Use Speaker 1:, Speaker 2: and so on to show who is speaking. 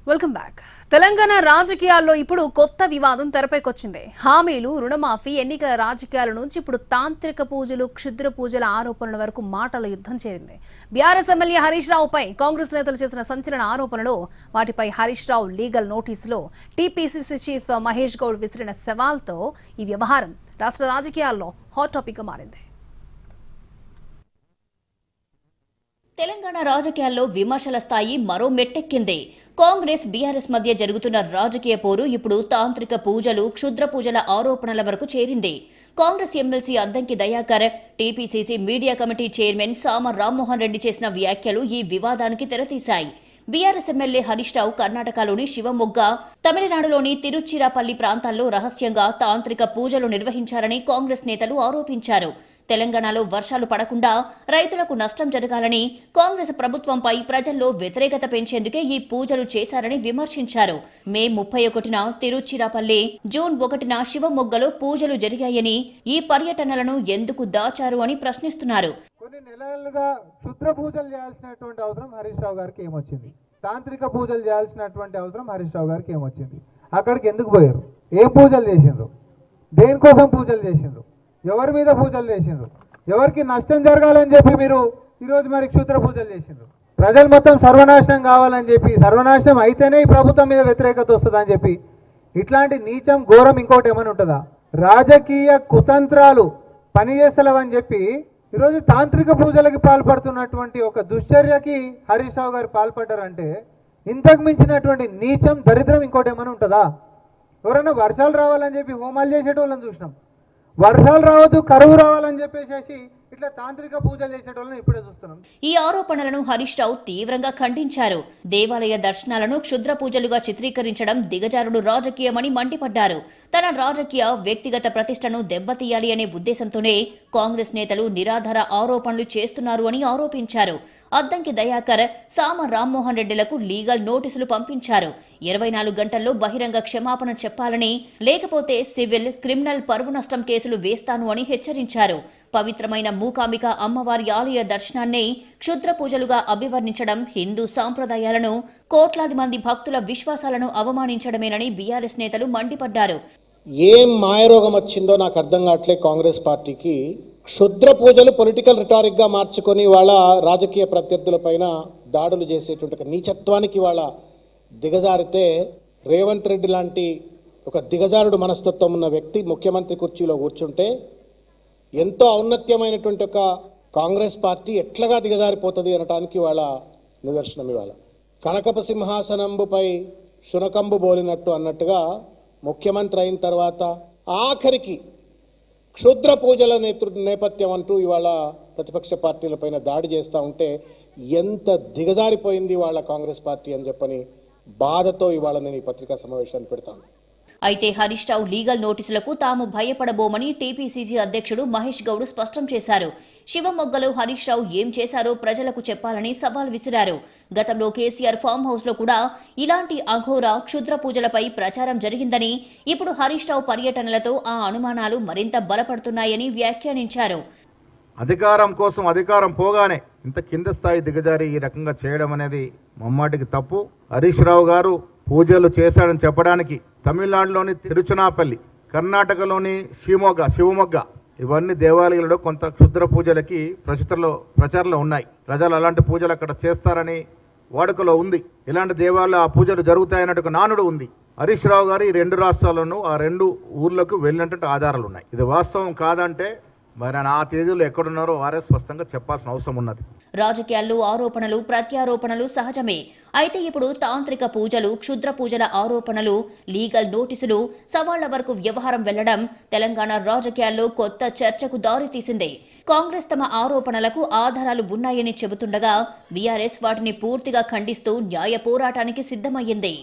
Speaker 1: Welcome back. Telangana రాజకీయాల్లో ఇప్పుడు కొత్త వివాదం తెరపైకొచ్చింది. హామీలు, రుణమాఫీ, ఎన్నికల రాజకీయాల నుంచి ఇప్పుడు తాంత్రిక పూజలు, క్షుద్ర పూజల ఆరోపణల వరకు మాటల యుద్ధం చేరింది. బీఆర్ఎస్ ఎమ్మెల్యే హరీష్ రావుపై కాంగ్రెస్ నేతలు చేసిన సంచలన ఆరోపణలు, వాటిపై హరీష్ రావు లీగల్ నోటీసులో టీపీసీసీ చీఫ్ మహేష్ గౌడ్ విసిరిన సవాల్తో ఈ వ్యవహారం రాష్ట్ర రాజకీయాల్లో హాట్ టాపిక్ గా మారింది.
Speaker 2: తెలంగాణ రాజకీయాల్లో విమర్శల స్థాయి మరో మెట్టెక్కింది. కాంగ్రెస్ బీఆర్ఎస్ మధ్య జరుగుతున్న రాజకీయ పోరు ఇప్పుడు తాంత్రిక పూజలు, క్షుద్ర పూజల ఆరోపణల వరకు చేరింది. Congress MLC Addanki Dayakar, TPCC media committee chairman సామ రామ్మోహన్ రెడ్డి చేసిన వ్యాఖ్యలు ఈ వివాదానికి తెరతీశాయి. బీఆర్ఎస్ ఎమ్మెల్యే హరీష్ రావు కర్ణాటకలోని శివమొగ్గ, తమిళనాడులోని తిరుచిరాపల్లి ప్రాంతాల్లో రహస్యంగా తాంత్రిక పూజలు నిర్వహించారని కాంగ్రెస్ నేతలు ఆరోపించారు. తెలంగాణలో వర్షాలు పడకుండా రైతులకు నష్టం జరగాలని కాంగ్రెస్ ప్రభుత్వంపై ప్రజల్లో వ్యతిరేకత పెంచేందుకే ఈ పూజలు చేశారని విమర్శించారు. మే 31న తిరుచిరాపల్లి, జూన్ 1న శివమొగ్గలో పూజలు జరిగాయని, ఈ పర్యటనలను ఎందుకు దాచారు అని ప్రశ్నిస్తున్నారు.
Speaker 3: కొన్ని నెలలుగా క్షుద్ర పూజలు చేయాల్సినటువంటి అవసరం హరీష్ రావు గారికి ఏమొచ్చింది? తాంత్రిక పూజలు చేయాల్సినటువంటి అవసరం హరీష్ రావు గారికి ఏమొచ్చింది? అక్కడికి ఎందుకు పోయారు? ఏం పూజలు చేసిండ్రు? దేనికోసం పూజలు చేసిండ్రు? ఎవరి మీద పూజలు చేసిండ్రు? ఎవరికి నష్టం జరగాలని చెప్పి మీరు ఈరోజు మరి క్షుద్ర పూజలు చేసిండ్రు? ప్రజలు మొత్తం సర్వనాశనం కావాలని చెప్పి, సర్వనాశనం అయితేనే ఈ ప్రభుత్వం మీద వ్యతిరేకత వస్తుందని చెప్పి, ఇట్లాంటి నీచం ఘోరం ఇంకోటి ఏమైనా ఉంటుందా? రాజకీయ కుతంత్రాలు పనిచేస్తలేవని చెప్పి ఈరోజు తాంత్రిక పూజలకి పాల్పడుతున్నటువంటి ఒక దుశ్చర్యకి హరీష్ రావు గారు పాల్పడ్డారంటే ఇంతకు మించినటువంటి నీచం, దరిద్రం ఇంకోటి ఏమైనా ఉంటుందా? ఎవరైనా వర్షాలు రావాలని చెప్పి హోమాలు చేసేటోళ్ళని చూసినాం. వర్షాలు రావద్దు, కరువు రావాలని చెప్పేసి ఇట్లా తాంత్రిక పూజలు చేసేటోళ్ళని ఇప్పుడే చూస్తున్నాం.
Speaker 2: ఈ ఆరోపణలను హరీష్ రావు తీవ్రంగా ఖండించారు. దేవాలయ దర్శనాలను క్షుద్ర పూజలుగా చిత్రీకరించడం దిగజారుడు రాజకీయమని మండిపడ్డారు. తన రాజకీయ, వ్యక్తిగత ప్రతిష్టను దెబ్బతీయాలి అనే ఉద్దేశంతోనే కాంగ్రెస్ నేతలు నిరాధార ఆరోపణలు చేస్తున్నారు అని ఆరోపించారు. అద్దంకి దయాకర్, సామ రామ్మోహన్ రెడ్డిలకు లీగల్ నోటీసులు పంపించారు. 24 గంటల్లో బహిరంగ క్షమాపణ చెప్పాలని, లేకపోతే సివిల్, క్రిమినల్ పరువు నష్టం కేసులు వేస్తాను అని హెచ్చరించారు. పవిత్రమైన మూకాంబిక అమ్మవారి ఆలయ దర్శనాన్ని క్షుద్ర పూజలుగా అభివర్ణించడం హిందూ సాంప్రదాయాలను, కోట్లాది మంది భక్తుల విశ్వాసాలను అవమానించడమేనని బీఆర్ఎస్ నేతలు మండిపడ్డారు.
Speaker 4: ఏం మాయరోగం వచ్చిందో నాకు అర్థం కావట్లే కాంగ్రెస్ పార్టీకి. క్షుద్ర పూజలు పొలిటికల్ రిటారిక్ గా మార్చుకొని వాళ్ళ రాజకీయ ప్రత్యర్థుల పైన దాడులు చేసేటువంటి నీచత్వానికి వాళ్ళ దిగజారితే, రేవంత్ రెడ్డి లాంటి ఒక దిగజారుడు మనస్తత్వం ఉన్న వ్యక్తి ముఖ్యమంత్రి కుర్చీలో కూర్చుంటే ఎంతో ఔన్నత్యమైనటువంటి ఒక కాంగ్రెస్ పార్టీ ఎట్లాగా దిగజారిపోతుంది అనటానికి వాళ్ళ నిదర్శనం. ఇవాళ కనకపు సింహాసనంబుపై శునకంబు బోలినట్టు అన్నట్టుగా ముఖ్యమంత్రి అయిన తర్వాత ఆఖరికి క్షుద్ర పూజల నేపథ్యం అంటూ ఇవాళ ప్రతిపక్ష పార్టీలపైన దాడి చేస్తూ ఉంటే ఎంత దిగజారిపోయింది వాళ్ళ కాంగ్రెస్ పార్టీ అని చెప్పని బాధతో ఇవాళ నేను ఈ పత్రికా సమావేశాన్ని పెడతాను.
Speaker 2: అయితే హరీష్ రావు లీగల్ నోటీసులకు తాము భయపడబోమని టీపీసీసీ అధ్యక్షుడు మహేష్ గౌడ్ స్పష్టం చేశారు. శివమొగ్గలో హరీష్ రావు ఏం చేశారో ప్రజలకు చెప్పాలని సవాల్ విసిరారు. గతంలో కేసీఆర్ ఫామ్ హౌస్ లో కూడా ఇలాంటి అఘోర, క్షుద్ర పూజలపై ప్రచారం జరిగిందని, ఇప్పుడు హరీష్ రావు పర్యటనలతో ఆ అనుమానాలు మరింత బలపడుతున్నాయని వ్యాఖ్యానించారు.
Speaker 5: అధికారం కోసం అధికారం పోగానే ఇంత కింద స్థాయి దిగజారి ఈ రకంగా చేయడం అనేది మమ్మాటికి తప్పు. హరీష్ రావు గారు పూజలు చేశాడని చెప్పడానికి తమిళనాడులోని తిరుచునాపల్లి, కర్ణాటకలోని శివమొగ్గ ఇవన్నీ దేవాలయాలలో కొంత క్షుద్ర పూజలకి ప్రచారంలో ఉన్నాయి. ప్రజలు అలాంటి పూజలు అక్కడ చేస్తారని వాడుకలో ఉంది. ఇలాంటి దేవాలయ పూజలు జరుగుతాయన్నట్టు నానుడు ఉంది. హరీష్ రావు గారు ఈ 2 రాష్ట్రాల్లోనూ ఆ 2 ఊర్లకు వెళ్ళినట్టు ఆధారాలు ఉన్నాయి. ఇది వాస్తవం కాదంటే మరి ఆ తేదీలో ఎక్కడున్నారో వారే స్పష్టంగా చెప్పాల్సిన అవసరం ఉన్నది.
Speaker 2: రాజకీయాల్లో ఆరోపణలు, ప్రత్యారోపణలు సహజమే. అయితే ఇప్పుడు తాంత్రిక పూజలు, క్షుద్ర పూజల ఆరోపణలు, లీగల్ నోటీసులు, సవాళ్ల వరకు వ్యవహారం వెళ్లడం తెలంగాణ రాజకీయాల్లో కొత్త చర్చకు దారితీసింది. కాంగ్రెస్ తమ ఆరోపణలకు ఆధారాలు ఉన్నాయని చెబుతుండగా బీఆర్ఎస్ వాటిని పూర్తిగా ఖండిస్తూ న్యాయ పోరాటానికి సిద్ధమయ్యింది.